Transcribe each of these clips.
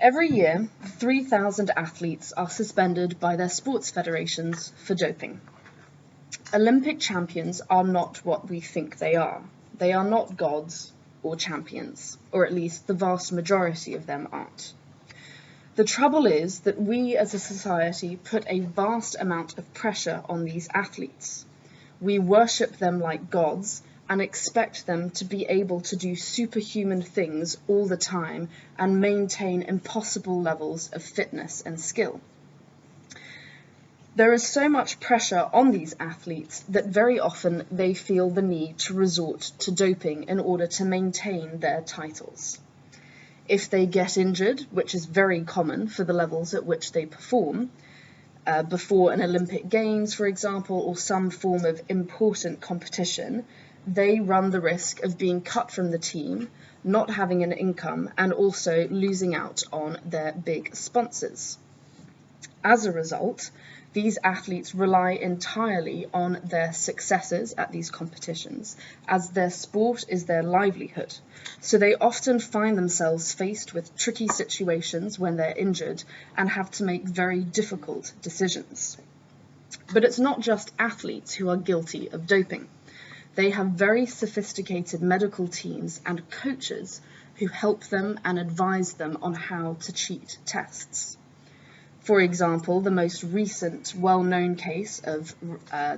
Every year, 3,000 athletes are suspended by their sports federations for doping. Olympic champions are not what we think they are. They are not gods or champions, or at least the vast majority of them aren't. The trouble is that we as a society put a vast amount of pressure on these athletes. We worship them like gods and expect them to be able to do superhuman things all the time and maintain impossible levels of fitness and skill. There is so much pressure on these athletes that very often they feel the need to resort to doping in order to maintain their titles. If they get injured, which is very common for the levels at which they perform, before an Olympic Games, for example, or some form of important competition, they run the risk of being cut from the team, not having an income, and also losing out on their big sponsors. As a result, these athletes rely entirely on their successes at these competitions, as their sport is their livelihood. So they often find themselves faced with tricky situations when they're injured and have to make very difficult decisions. But it's not just athletes who are guilty of doping. They have very sophisticated medical teams and coaches who help them and advise them on how to cheat tests. For example, the most recent well-known case of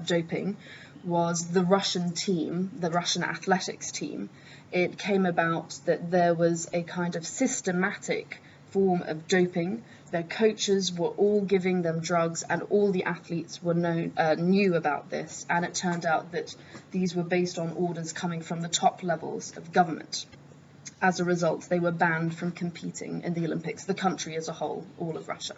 doping was the Russian team, the Russian athletics team. It came about that there was a kind of systematic form of doping. Their coaches were all giving them drugs, and all the athletes were knew about this, and it turned out that these were based on orders coming from the top levels of government. As a result, they were banned from competing in the Olympics, the country as a whole, all of Russia.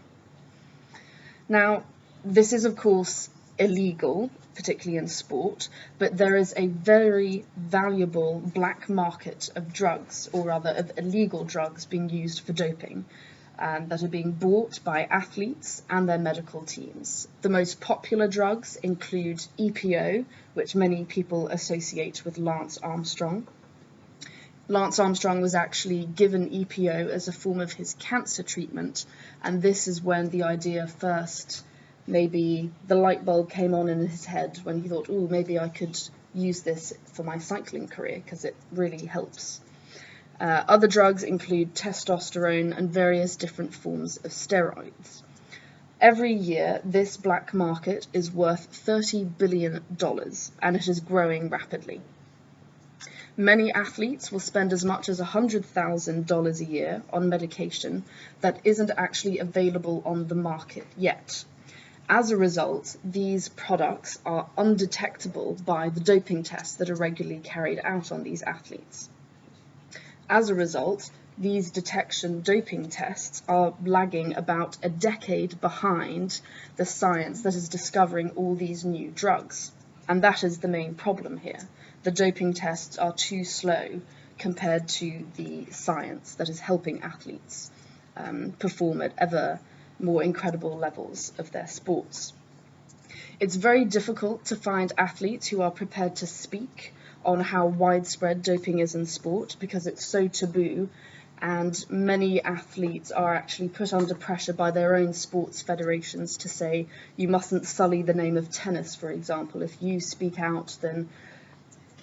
Now, this is, of course, illegal, particularly in sport, but there is a very valuable black market of drugs, or rather of illegal drugs being used for doping, that are being bought by athletes and their medical teams. The most popular drugs include EPO, which many people associate with Lance Armstrong. Lance Armstrong was actually given EPO as a form of his cancer treatment, and this is when the idea first, maybe the light bulb came on in his head when he thought, oh, maybe I could use this for my cycling career because it really helps. Other drugs include testosterone and various different forms of steroids. Every year, this black market is worth $30 billion, and it is growing rapidly. Many athletes will spend as much as $100,000 a year on medication that isn't actually available on the market yet. As a result, these products are undetectable by the doping tests that are regularly carried out on these athletes. As a result, these detection doping tests are lagging about a decade behind the science that is discovering all these new drugs. And that is the main problem here. The doping tests are too slow compared to the science that is helping athletes perform at ever more incredible levels of their sports. It's very difficult to find athletes who are prepared to speak on how widespread doping is in sport because it's so taboo, and many athletes are actually put under pressure by their own sports federations to say, you mustn't sully the name of tennis, for example. If you speak out, then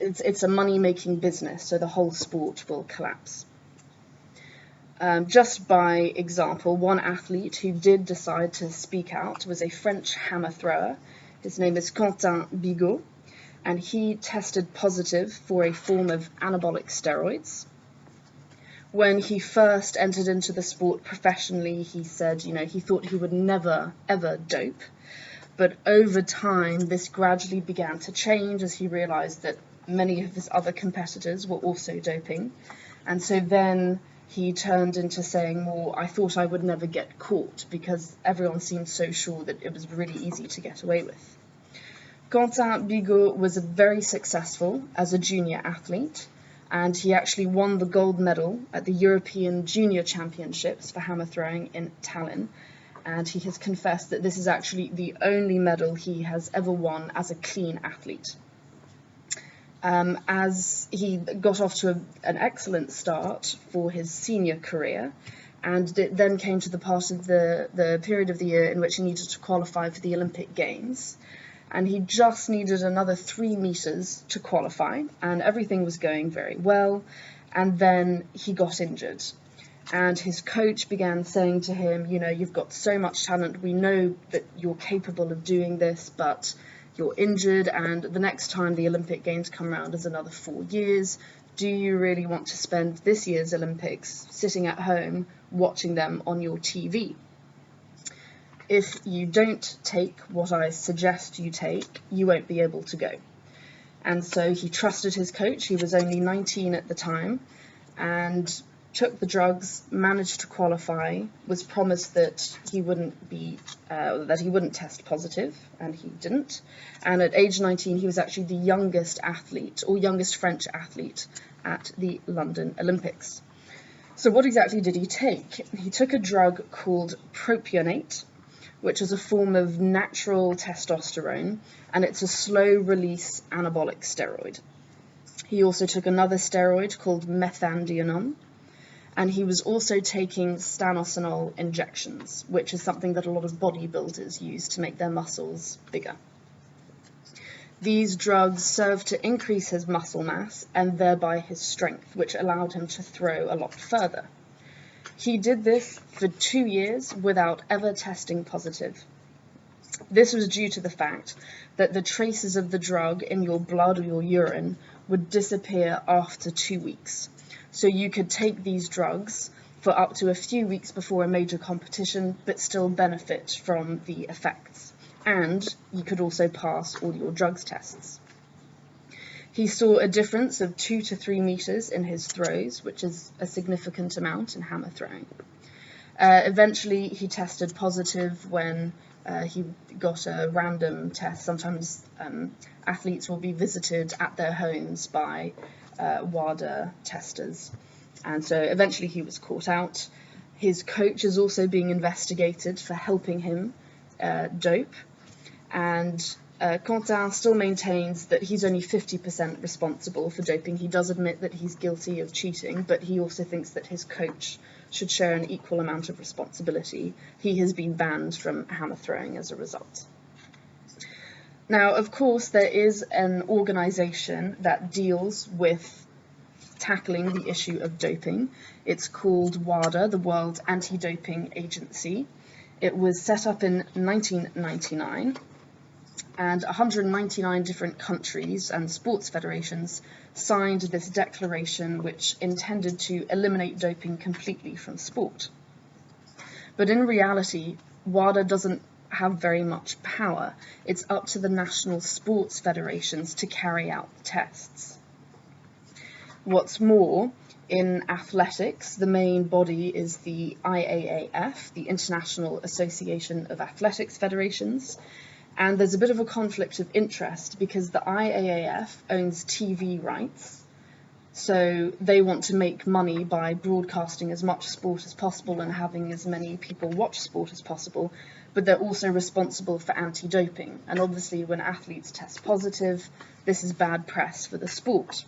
it's a money-making business, so the whole sport will collapse. Just by example, one athlete who did decide to speak out was a French hammer thrower. His name is Quentin Bigot, and he tested positive for a form of anabolic steroids. When he first entered into the sport professionally, he said, he thought he would never, ever dope. But over time, this gradually began to change as he realized that many of his other competitors were also doping. And so then he turned into saying more, I thought I would never get caught because everyone seemed so sure that it was really easy to get away with. Quentin Bigot was very successful as a junior athlete, and he actually won the gold medal at the European Junior Championships for hammer throwing in Tallinn. And he has confessed that this is actually the only medal he has ever won as a clean athlete. As he got off to an excellent start for his senior career, And it then came to the part of the period of the year in which he needed to qualify for the Olympic Games. And he just needed another 3 meters to qualify, and everything was going very well. And then he got injured. And his coach began saying to him, you know, you've got so much talent, we know that you're capable of doing this, but you're injured, and the next time the Olympic Games come around is another 4 years. Do you really want to spend this year's Olympics sitting at home watching them on your TV? If you don't take what I suggest you take, you won't be able to go. And so he trusted his coach. He was only 19 at the time, and took the drugs, managed to qualify, was promised that he wouldn't test positive, and he didn't. And at age 19, he was actually the youngest athlete, or youngest French athlete, at the London Olympics. So what exactly did he take? He took a drug called propionate, which is a form of natural testosterone, and it's a slow-release anabolic steroid. He also took another steroid called methandienone, and he was also taking stanosenol injections, which is something that a lot of bodybuilders use to make their muscles bigger. These drugs served to increase his muscle mass and thereby his strength, which allowed him to throw a lot further. He did this for 2 years without ever testing positive. This was due to the fact that the traces of the drug in your blood or your urine would disappear after 2 weeks. So you could take these drugs for up to a few weeks before a major competition, but still benefit from the effects. And you could also pass all your drugs tests. He saw a difference of 2 to 3 meters in his throws, which is a significant amount in hammer throwing. Eventually, he tested positive when he got a random test. Sometimes athletes will be visited at their homes by WADA testers. And so eventually he was caught out. His coach is also being investigated for helping him dope. And Quentin still maintains that he's only 50% responsible for doping. He does admit that he's guilty of cheating, but he also thinks that his coach should share an equal amount of responsibility. He has been banned from hammer throwing as a result. Now, of course, there is an organization that deals with tackling the issue of doping. It's called WADA, the World Anti-Doping Agency. It was set up in 1999, and 199 different countries and sports federations signed this declaration, which intended to eliminate doping completely from sport. But in reality, WADA doesn't have very much power. It's up to the national sports federations to carry out the tests. What's more, in athletics, the main body is the IAAF, the International Association of Athletics Federations, and there's a bit of a conflict of interest because the IAAF owns TV rights, so they want to make money by broadcasting as much sport as possible and having as many people watch sport as possible, but they're also responsible for anti-doping, and obviously when athletes test positive, this is bad press for the sport.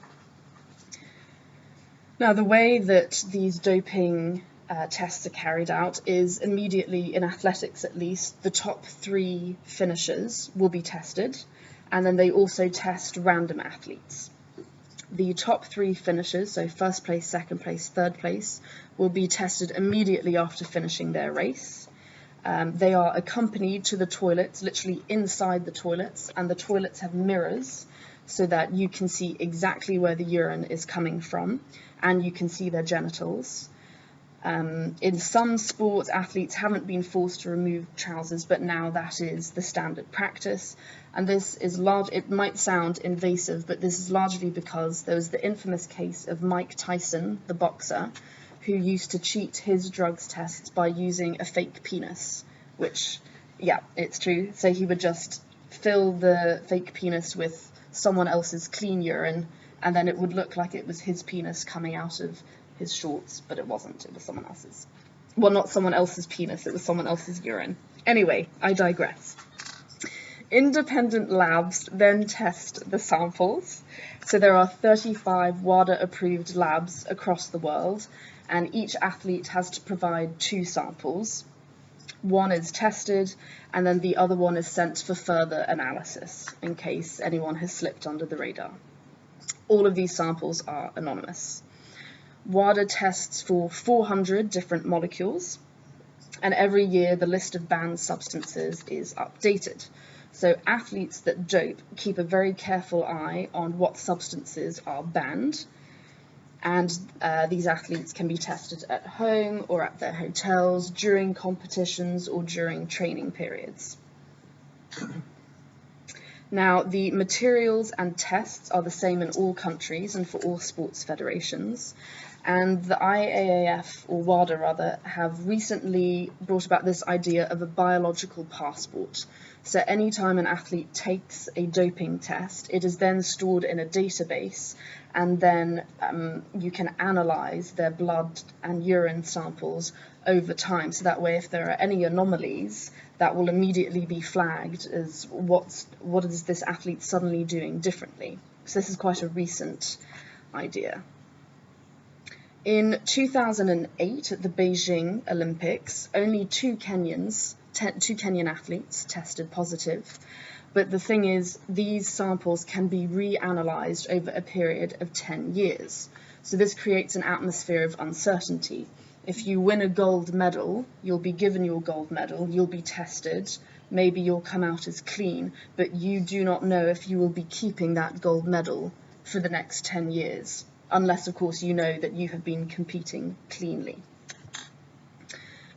Now, the way that these doping tests are carried out is immediately, in athletics at least, the top 3 finishers will be tested, and then they also test random athletes. The top 3 finishers, so first place, second place, third place, will be tested immediately after finishing their race. They are accompanied to the toilets, literally inside the toilets, and the toilets have mirrors so that you can see exactly where the urine is coming from, and you can see their genitals. In some sports, athletes haven't been forced to remove trousers, but now that is the standard practice. And this is it might sound invasive, but this is largely because there was the infamous case of Mike Tyson, the boxer, who used to cheat his drugs tests by using a fake penis, which, yeah, it's true. So he would just fill the fake penis with someone else's clean urine, and then it would look like it was his penis coming out of his shorts, but it wasn't. It was someone else's. Well, not someone else's penis, it was someone else's urine. Anyway, I digress. Independent labs then test the samples. So there are 35 WADA-approved labs across the world, and each athlete has to provide 2 samples. One is tested, and then the other one is sent for further analysis in case anyone has slipped under the radar. All of these samples are anonymous. WADA tests for 400 different molecules, and every year the list of banned substances is updated. So athletes that dope keep a very careful eye on what substances are banned, and these athletes can be tested at home or at their hotels during competitions or during training periods. Now, the materials and tests are the same in all countries and for all sports federations, and the IAAF, or WADA rather, have recently brought about this idea of a biological passport. So anytime an athlete takes a doping test, it is then stored in a database, and then you can analyze their blood and urine samples over time. So that way, if there are any anomalies, that will immediately be flagged as what is this athlete suddenly doing differently. So this is quite a recent idea. In 2008, at the Beijing Olympics, only 2 Kenyan athletes tested positive. But the thing is, these samples can be reanalyzed over a period of 10 years. So this creates an atmosphere of uncertainty. If you win a gold medal, you'll be given your gold medal, you'll be tested, maybe you'll come out as clean, but you do not know if you will be keeping that gold medal for the next 10 years. Unless, of course, you know that you have been competing cleanly.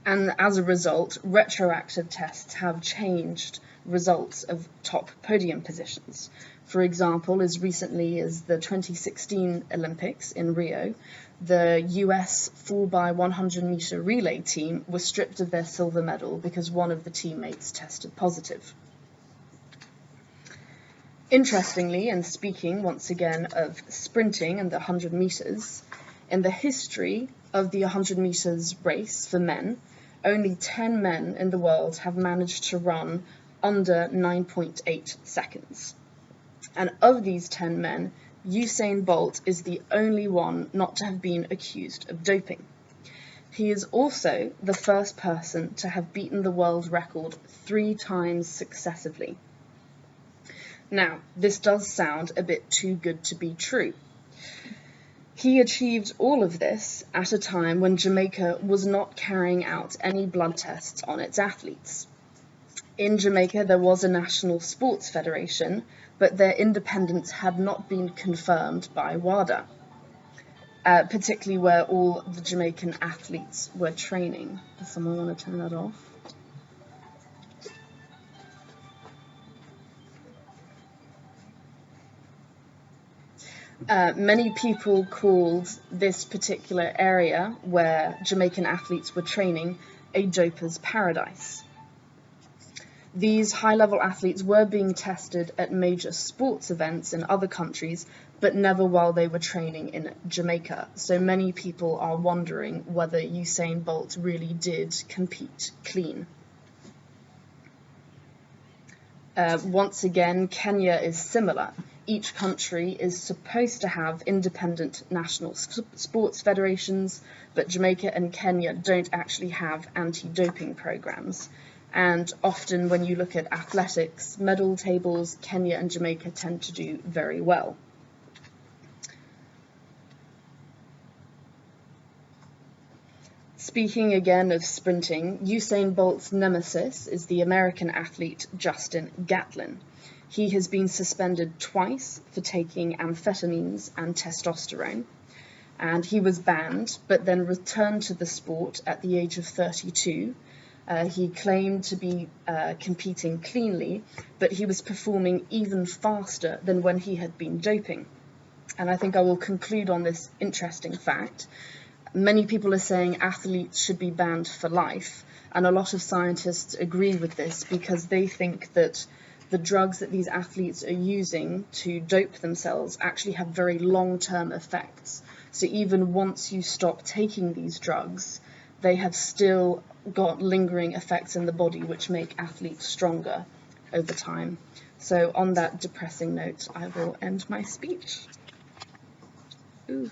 And as a result, retroactive tests have changed results of top podium positions. For example, as recently as the 2016 Olympics in Rio, the US 4x100 meter relay team was stripped of their silver medal because one of the teammates tested positive. Interestingly, and speaking once again of sprinting and the 100 meters, in the history of the 100 meters race for men, only 10 men in the world have managed to run under 9.8 seconds. And of these 10 men, Usain Bolt is the only one not to have been accused of doping. He is also the first person to have beaten the world record 3 times successively. Now, this does sound a bit too good to be true. He achieved all of this at a time when Jamaica was not carrying out any blood tests on its athletes. In Jamaica, there was a national sports federation, but their independence had not been confirmed by WADA, particularly where all the Jamaican athletes were training. Does someone want to turn that off? Many people called this particular area where Jamaican athletes were training a doper's paradise. These high-level athletes were being tested at major sports events in other countries, but never while they were training in Jamaica. So many people are wondering whether Usain Bolt really did compete clean. Once again, Kenya is similar. Each country is supposed to have independent national sports federations, but Jamaica and Kenya don't actually have anti-doping programs. And often when you look at athletics medal tables, Kenya and Jamaica tend to do very well. Speaking again of sprinting, Usain Bolt's nemesis is the American athlete Justin Gatlin. He has been suspended twice for taking amphetamines and testosterone, and he was banned, but then returned to the sport at the age of 32. He claimed to be competing cleanly, but he was performing even faster than when he had been doping. And I think I will conclude on this interesting fact. Many people are saying athletes should be banned for life, and a lot of scientists agree with this because they think that the drugs that these athletes are using to dope themselves actually have very long-term effects. So even once you stop taking these drugs, they have still got lingering effects in the body which make athletes stronger over time. So on that depressing note, I will end my speech. Ooh.